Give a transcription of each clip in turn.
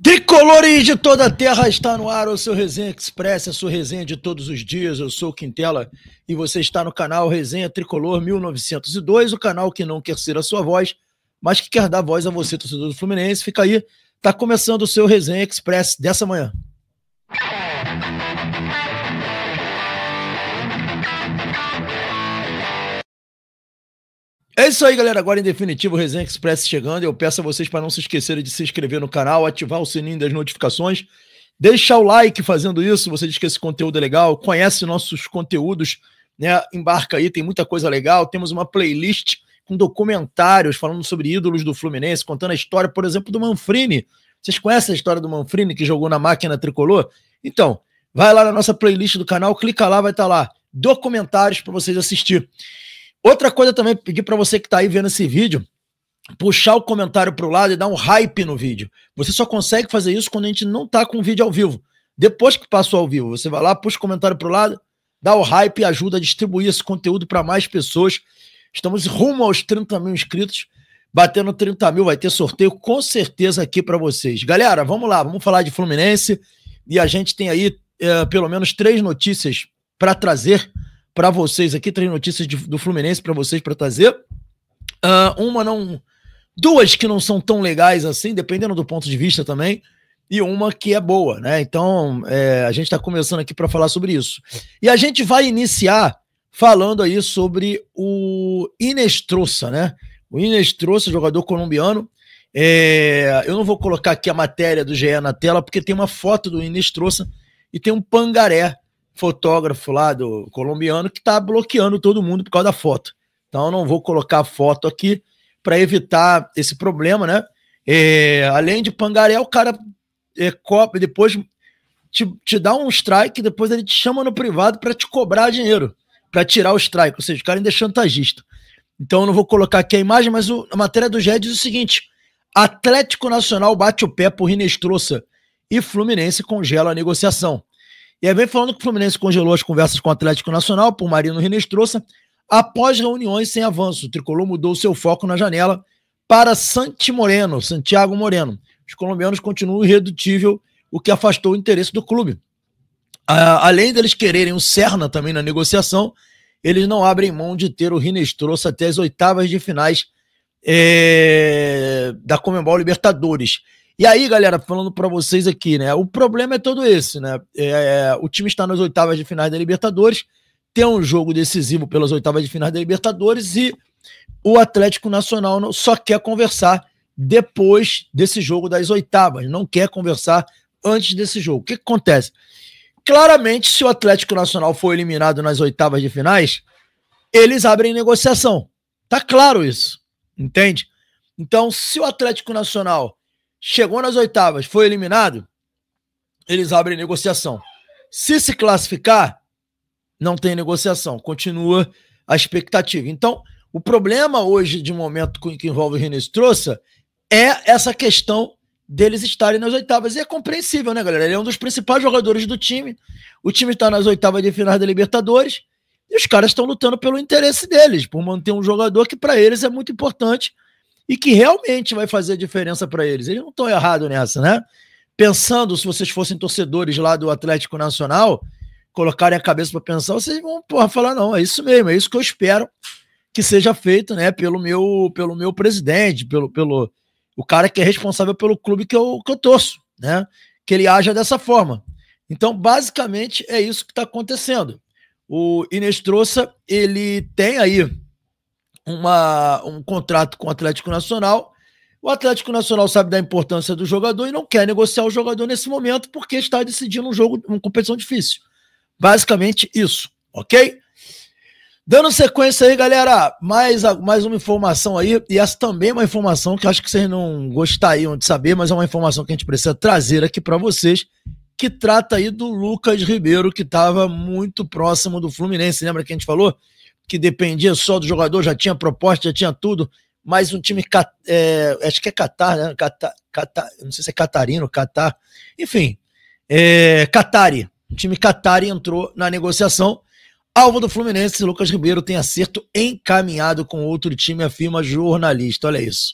Tricolores de toda a terra, está no ar o seu Resenha Express, a sua resenha de todos os dias. Eu sou o Quintela e você está no canal Resenha Tricolor 1902, o canal que não quer ser a sua voz, mas que quer dar voz a você, torcedor do Fluminense. Fica aí, tá começando o seu Resenha Express dessa manhã. É isso aí, galera. Agora, em definitivo, o Resenha Express chegando. Eu peço a vocês para não se esquecerem de se inscrever no canal, ativar o sininho das notificações, deixar o like fazendo isso. Você diz que esse conteúdo é legal, conhece nossos conteúdos, né? Embarca aí, tem muita coisa legal. Temos uma playlist com documentários falando sobre ídolos do Fluminense, contando a história, por exemplo, do Manfrini. Vocês conhecem a história do Manfrini, que jogou na máquina tricolor? Então, vai lá na nossa playlist do canal, clica lá, vai estar lá. Documentários para vocês assistir. Outra coisa também, pedir para você que está aí vendo esse vídeo, puxar o comentário para o lado e dar um hype no vídeo. Você só consegue fazer isso quando a gente não está com o vídeo ao vivo. Depois que passou ao vivo, você vai lá, puxa o comentário para o lado, dá o hype e ajuda a distribuir esse conteúdo para mais pessoas. Estamos rumo aos 30 mil inscritos. Batendo 30 mil vai ter sorteio com certeza aqui para vocês. Galera, vamos lá, vamos falar de Fluminense. E a gente tem aí pelo menos 3 notícias para trazer para vocês aqui, 3 notícias do Fluminense para vocês para trazer. Duas que não são tão legais assim, dependendo do ponto de vista também, e uma que é boa, né? Então, a gente está começando aqui para falar sobre isso. E a gente vai iniciar falando aí sobre o Inestrosa, né? O Inestrosa, jogador colombiano. Eu não vou colocar aqui a matéria do GE na tela, porque tem uma foto do Inestrosa e tem um pangaré, fotógrafo lá do colombiano, que tá bloqueando todo mundo por causa da foto. Então eu não vou colocar a foto aqui para evitar esse problema, né? Além de pangaré, o cara copa, depois te dá um strike, depois ele te chama no privado para te cobrar dinheiro, para tirar o strike, ou seja, o cara ainda é chantagista. Então eu não vou colocar aqui a imagem, mas a matéria do GE diz o seguinte: Atlético Nacional bate o pé por Inestrosa e Fluminense congela a negociação. E aí vem falando que o Fluminense congelou as conversas com o Atlético Nacional por Marino Inestrosa após reuniões sem avanço. O Tricolor mudou seu foco na janela para Santiago Moreno. Os colombianos continuam irredutível, o que afastou o interesse do clube. Além deles quererem o Serna também na negociação, eles não abrem mão de ter o Inestrosa até as oitavas de finais da Conmebol Libertadores. E aí, galera, falando para vocês aqui, né? O problema é todo esse, né? O time está nas oitavas de finais da Libertadores, tem um jogo decisivo pelas oitavas de finais da Libertadores e o Atlético Nacional só quer conversar depois desse jogo das oitavas, não quer conversar antes desse jogo. O que acontece? Claramente, se o Atlético Nacional for eliminado nas oitavas de finais, eles abrem negociação. Tá claro isso, entende? Então, se o Atlético Nacional chegou nas oitavas, foi eliminado, eles abrem negociação. Se classificar, não tem negociação, continua a expectativa. Então, o problema hoje, de momento que envolve o Inestrosa, é essa questão deles estarem nas oitavas. E é compreensível, né, galera? Ele é um dos principais jogadores do time, o time está nas oitavas de finais da Libertadores, e os caras estão lutando pelo interesse deles, por manter um jogador que para eles é muito importante, e que realmente vai fazer a diferença para eles. Eles não estão errados nessa, né? Pensando, se vocês fossem torcedores lá do Atlético Nacional, colocarem a cabeça para pensar, vocês vão falar, não, é isso mesmo, é isso que eu espero que seja feito, né, pelo meu presidente, pelo o cara que é responsável pelo clube que eu torço, né? Que ele haja dessa forma. Então, basicamente, é isso que está acontecendo. O Inestrosa, ele tem aí um contrato com o Atlético Nacional. O Atlético Nacional sabe da importância do jogador e não quer negociar o jogador nesse momento porque está decidindo um jogo, uma competição difícil. Basicamente isso, ok? Dando sequência aí, galera, mais uma informação aí, e essa também é uma informação que acho que vocês não gostariam de saber, mas é uma informação que a gente precisa trazer aqui para vocês, que trata aí do Lucas Ribeiro, que estava muito próximo do Fluminense. Lembra que a gente falou? Que dependia só do jogador, já tinha proposta, já tinha tudo, mas um time, acho que é Catar, né? Não sei se é catarino, Catar, enfim, Catari, o time Catari entrou na negociação. Alvo do Fluminense, Lucas Ribeiro tem acerto encaminhado com outro time, afirma jornalista, olha isso.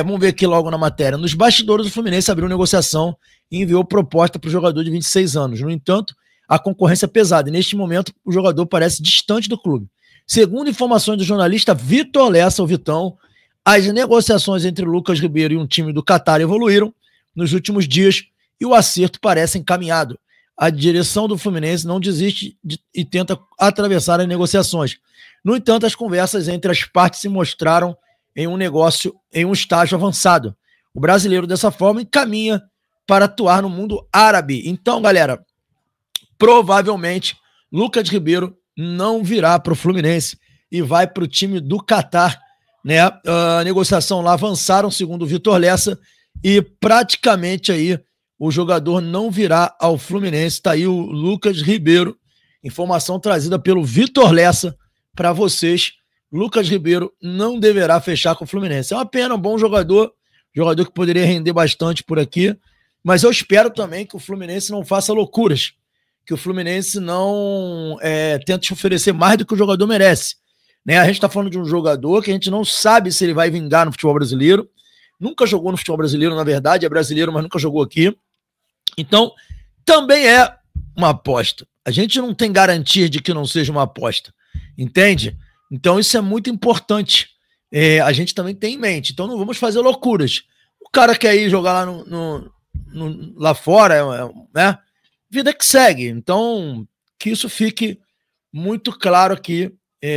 Vamos ver aqui logo na matéria. Nos bastidores, o Fluminense abriu negociação e enviou proposta para o jogador de 26 anos. No entanto, a concorrência é pesada e neste momento o jogador parece distante do clube. Segundo informações do jornalista Vitor Lessa, o Vitão, as negociações entre Lucas Ribeiro e um time do Catar evoluíram nos últimos dias e o acerto parece encaminhado. A direção do Fluminense não desiste e tenta atravessar as negociações. No entanto, as conversas entre as partes se mostraram em um estágio avançado. O brasileiro, dessa forma, encaminha para atuar no mundo árabe. Então, galera, provavelmente Lucas Ribeiro não virá para o Fluminense e vai para o time do Catar, né? A negociação lá avançaram, segundo o Vitor Lessa, e praticamente aí o jogador não virá ao Fluminense. Está aí o Lucas Ribeiro, informação trazida pelo Vitor Lessa para vocês. Lucas Ribeiro não deverá fechar com o Fluminense. É uma pena, um bom jogador que poderia render bastante por aqui, mas eu espero também que o Fluminense não faça loucuras, que o Fluminense não tente oferecer mais do que o jogador merece. Né? A gente está falando de um jogador que a gente não sabe se ele vai vingar no futebol brasileiro, nunca jogou no futebol brasileiro, na verdade, é brasileiro, mas nunca jogou aqui. Então, também é uma aposta. A gente não tem garantia de que não seja uma aposta, entende? Então isso é muito importante. A gente também tem em mente. Então não vamos fazer loucuras. O cara quer ir jogar lá, lá fora, né? Vida que segue. Então que isso fique muito claro aqui.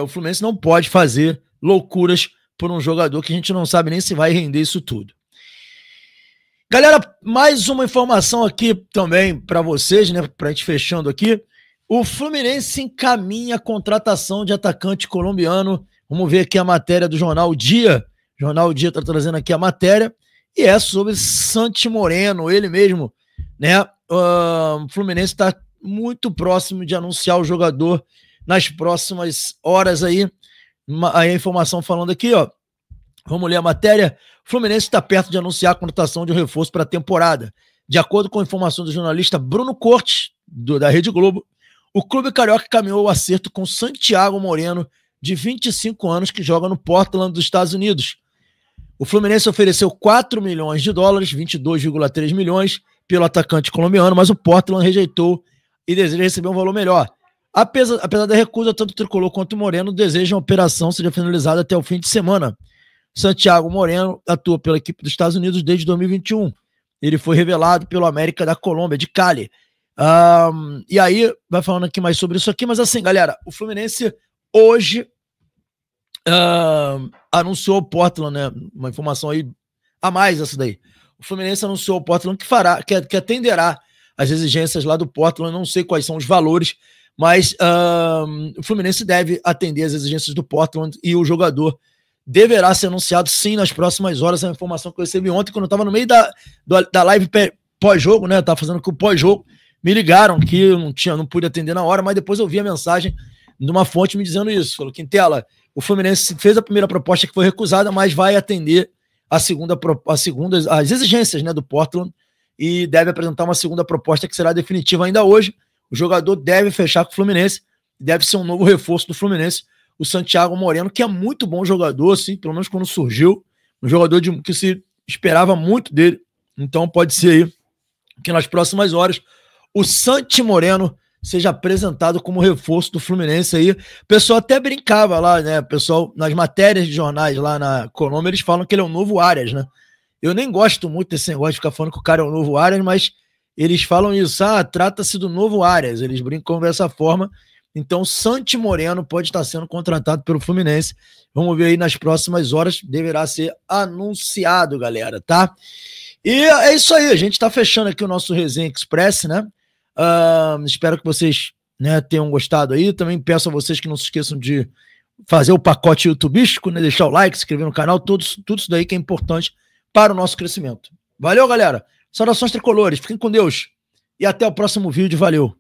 O Fluminense não pode fazer loucuras por um jogador que a gente não sabe nem se vai render isso tudo. Galera, mais uma informação aqui também para vocês, né? Para a gente fechando aqui. O Fluminense encaminha a contratação de atacante colombiano. Vamos ver aqui a matéria do Jornal Dia. O Jornal Dia está trazendo aqui a matéria. E é sobre Santi Moreno, ele mesmo, né? O Fluminense está muito próximo de anunciar o jogador nas próximas horas aí. A informação falando aqui, ó. Vamos ler a matéria. O Fluminense está perto de anunciar a contratação de um reforço para a temporada. De acordo com a informação do jornalista Bruno Cortes, da Rede Globo, o clube carioca caminhou o acerto com Santiago Moreno, de 25 anos, que joga no Portland dos Estados Unidos. O Fluminense ofereceu 4 milhões de dólares, 22,3 milhões, pelo atacante colombiano, mas o Portland rejeitou e deseja receber um valor melhor. Apesar da recusa, tanto o Tricolor quanto o Moreno desejam a operação seja finalizada até o fim de semana. Santiago Moreno atua pela equipe dos Estados Unidos desde 2021. Ele foi revelado pelo América da Colômbia, de Cali. E aí, vai falando aqui mais sobre isso aqui, mas assim, galera, o Fluminense hoje anunciou o Portland, né? Uma informação aí a mais essa daí. O Fluminense anunciou o Portland que atenderá as exigências lá do Portland, não sei quais são os valores, mas o Fluminense deve atender as exigências do Portland e o jogador deverá ser anunciado sim nas próximas horas. É uma informação que eu recebi ontem, quando eu estava no meio da live pós-jogo, né? Eu estava fazendo aqui o pós-jogo. Me ligaram que eu não pude atender na hora, mas depois eu vi a mensagem de uma fonte me dizendo isso. Falou: Quintela, o Fluminense fez a primeira proposta que foi recusada, mas vai atender as exigências, né, do Portland e deve apresentar uma segunda proposta que será definitiva ainda hoje. O jogador deve fechar com o Fluminense, deve ser um novo reforço do Fluminense, o Santiago Moreno, que é muito bom jogador, assim, pelo menos quando surgiu, um jogador que se esperava muito dele. Então pode ser aí que nas próximas horas o Santi Moreno seja apresentado como reforço do Fluminense aí. O pessoal até brincava lá, né? O pessoal, nas matérias de jornais lá na Colômbia, eles falam que ele é o novo Arias, né? Eu nem gosto muito desse negócio de ficar falando que o cara é o novo Arias, mas eles falam isso, trata-se do novo Arias. Eles brincam dessa forma. Então, Santi Moreno pode estar sendo contratado pelo Fluminense. Vamos ver aí nas próximas horas. Deverá ser anunciado, galera, tá? E é isso aí. A gente tá fechando aqui o nosso Resenha Express, né? Espero que vocês, né, tenham gostado aí. Também peço a vocês que não se esqueçam de fazer o pacote youtubístico, né? Deixar o like, se inscrever no canal. Tudo isso daí que é importante para o nosso crescimento. Valeu, galera. Saudações tricolores. Fiquem com Deus. E até o próximo vídeo. Valeu.